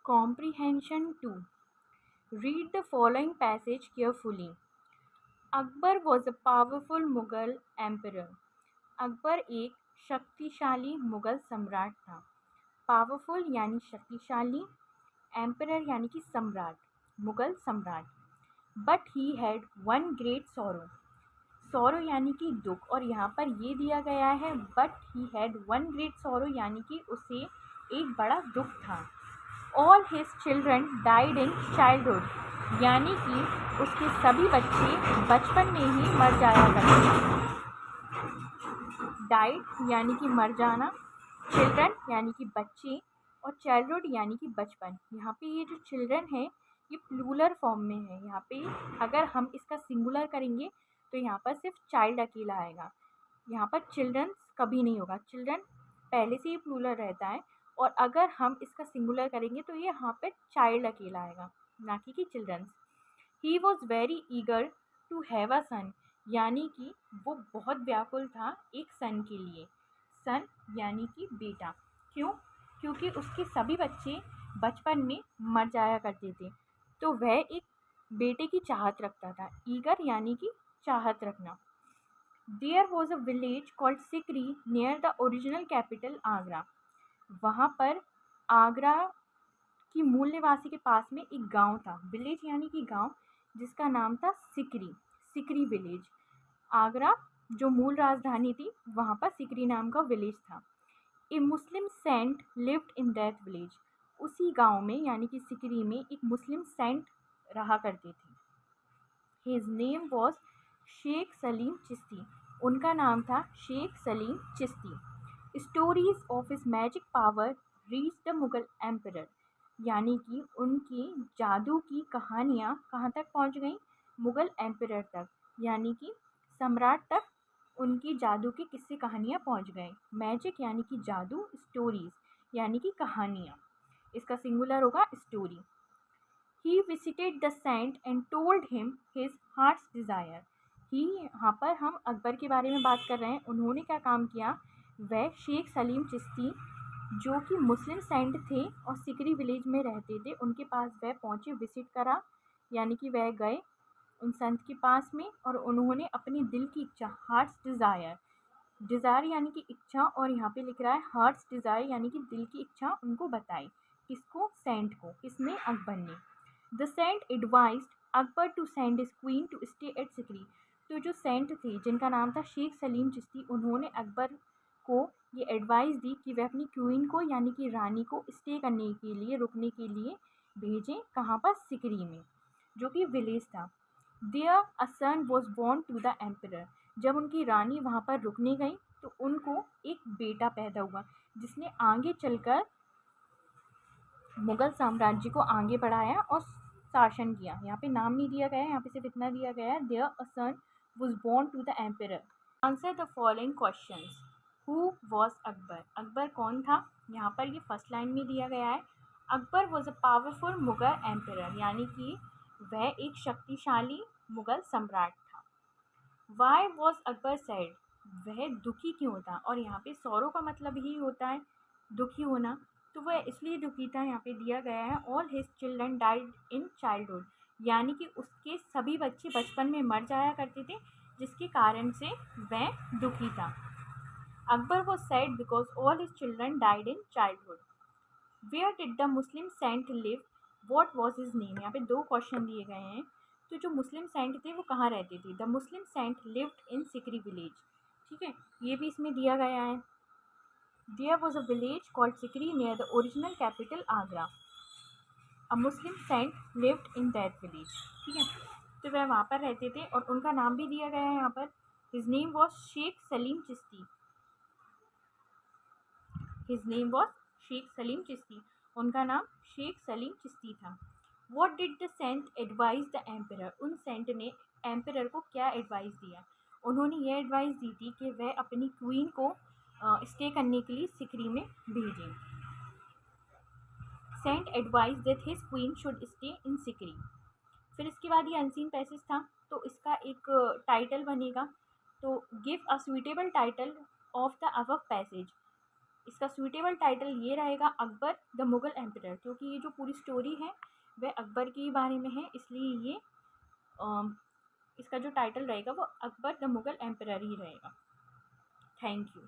Comprehension 2. Read the following passage carefully. Akbar was a powerful Mughal emperor. Akbar एक शक्तिशाली मुगल सम्राट था. पावरफुल यानी शक्तिशाली, एम्परर यानी कि सम्राट, मुगल सम्राट. But he had one great sorrow. Sorrow यानी कि दुख, और यहाँ पर ये दिया गया है but he had one great sorrow यानी कि उसे एक बड़ा दुख था. All his children died in childhood यानी कि उसके सभी बच्चे बचपन में ही मर जाया करते थे. डाइड यानी कि मर जाना, चिल्ड्रन यानी कि बच्चे, और चाइल्डहुड यानी कि बचपन. यहाँ पे ये जो चिल्ड्रन है ये प्लूरल फॉर्म में है. यहाँ पे अगर हम इसका सिंगुलर करेंगे तो यहाँ पर सिर्फ चाइल्ड अकेला आएगा. यहाँ पर चिल्ड्रन कभी नहीं होगा. चिल्ड्रन पहले से ही प्लूरल रहता है, और अगर हम इसका सिंगुलर करेंगे तो ये यहाँ पे चाइल्ड अकेला आएगा, ना कि childrens. He was very eager to have a son यानी कि वो बहुत व्याकुल था एक सन के लिए. सन यानी कि बेटा. क्यों? क्योंकि उसके सभी बच्चे बचपन में मर जाया करते थे, तो वह एक बेटे की चाहत रखता था. ईगर यानी कि चाहत रखना. There was a village called Sikri near the original capital Agra. वहाँ पर आगरा की मूल निवासी के पास में एक गांव था. विलेज यानी कि गांव, जिसका नाम था सिकरी. सिकरी विलेज. आगरा जो मूल राजधानी थी वहाँ पर सिकरी नाम का विलेज था. A Muslim saint lived in that village. उसी गांव में यानी कि सिकरी में एक मुस्लिम सेंट रहा करते थे. His name was Sheikh Salim Chishti. उनका नाम था Sheikh Salim Chishti. Stories of his magic power reach the Mughal emperor यानी कि उनकी जादू की कहानियाँ कहाँ तक पहुँच गईं? मुगल एम्परर तक, यानी कि सम्राट तक उनकी जादू की किस्से कहानियाँ पहुँच गए. मैजिक यानी कि जादू, स्टोरीज यानी कि कहानियाँ. इसका सिंगुलर होगा story. He visited the saint and told him his heart's desire. ही यहाँ पर हम अकबर के बारे में बात कर रहे हैं. उन्होंने क्या काम किया? वह शेख सलीम चिश्ती जो कि मुस्लिम सेंट थे और सिकरी विलेज में रहते थे, उनके पास वह पहुँचे, विजिट करा यानी कि वह गए उन संत के पास में, और उन्होंने अपनी दिल की इच्छा, हार्ट्स डिज़ायर, डिज़ायर यानी कि इच्छा, और यहाँ पे लिख रहा है हार्ट्स डिज़ायर यानी कि दिल की इच्छा उनको बताई. किसको? सेंट को. किसने? अकबर ने. The saint advised Akbar to send his queen to stay at Sikri. तो जो सेंट थे जिनका नाम था शेख सलीम चिश्ती, उन्होंने अकबर को ये एडवाइस दी कि वह अपनी क्वीन को यानी कि रानी को स्टे करने के लिए, रुकने के लिए भेजें. कहाँ पर? सिकरी में, जो कि विलेज था. There a son was born to the emperor. जब उनकी रानी वहाँ पर रुकने गई तो उनको एक बेटा पैदा हुआ जिसने आगे चलकर मुगल साम्राज्य को आगे बढ़ाया और शासन किया. यहाँ पे नाम नहीं दिया गया है, यहाँ पे सिर्फ इतना दिया गया है, there a son was born to the emperor. Answer the following questions. Who was Akbar? Akbar कौन था? यहाँ पर ये फर्स्ट लाइन में दिया गया है. Akbar was a powerful Mughal emperor यानी कि वह एक शक्तिशाली मुगल सम्राट था. Why was Akbar sad? वह दुखी क्यों था? और यहाँ पे सौरो का मतलब ही होता है दुखी होना, तो वह इसलिए दुखी था. यहाँ पे दिया गया है all his children died in childhood यानी कि उसके सभी बच्चे बचपन में मर जाया करते थे, जिसके कारण से वह दुखी था. Akbar was sad because all his children died in childhood. Where did the Muslim saint live? What was his name? यहाँ पे दो क्वेश्चन दिए गए हैं. तो जो मुस्लिम सेंट थे वो कहाँ रहते थे? The Muslim saint lived in Sikri village. ठीक है, ये भी इसमें दिया गया है. There was a village called Sikri near the original capital Agra. A Muslim saint lived in that village. ठीक है, तो वह वहाँ पर रहते थे और उनका नाम भी दिया गया है यहाँ पर. His name was Sheikh Salim Chishti. His name was Sheikh Salim Chishti. उनका नाम शेख सलीम चिश्ती था. What did the saint advise the emperor? उन सेंट ने एम्परर को क्या एडवाइस दिया? उन्होंने ये एडवाइस दी थी कि वह अपनी क्वीन को स्टे करने के लिए सिकरी में भेजें. Saint advise that his queen should stay in Sikri. फिर इसके बाद ये अनसीन पैसेज था, तो इसका एक टाइटल बनेगा. तो give a suitable title of the above passage. इसका सूटेबल टाइटल ये रहेगा अकबर द मुग़ल एम्परर, क्योंकि ये जो पूरी स्टोरी है वह अकबर के बारे में है, इसलिए ये इसका जो टाइटल रहेगा वो अकबर द मुग़ल एम्परर ही रहेगा। Thank you.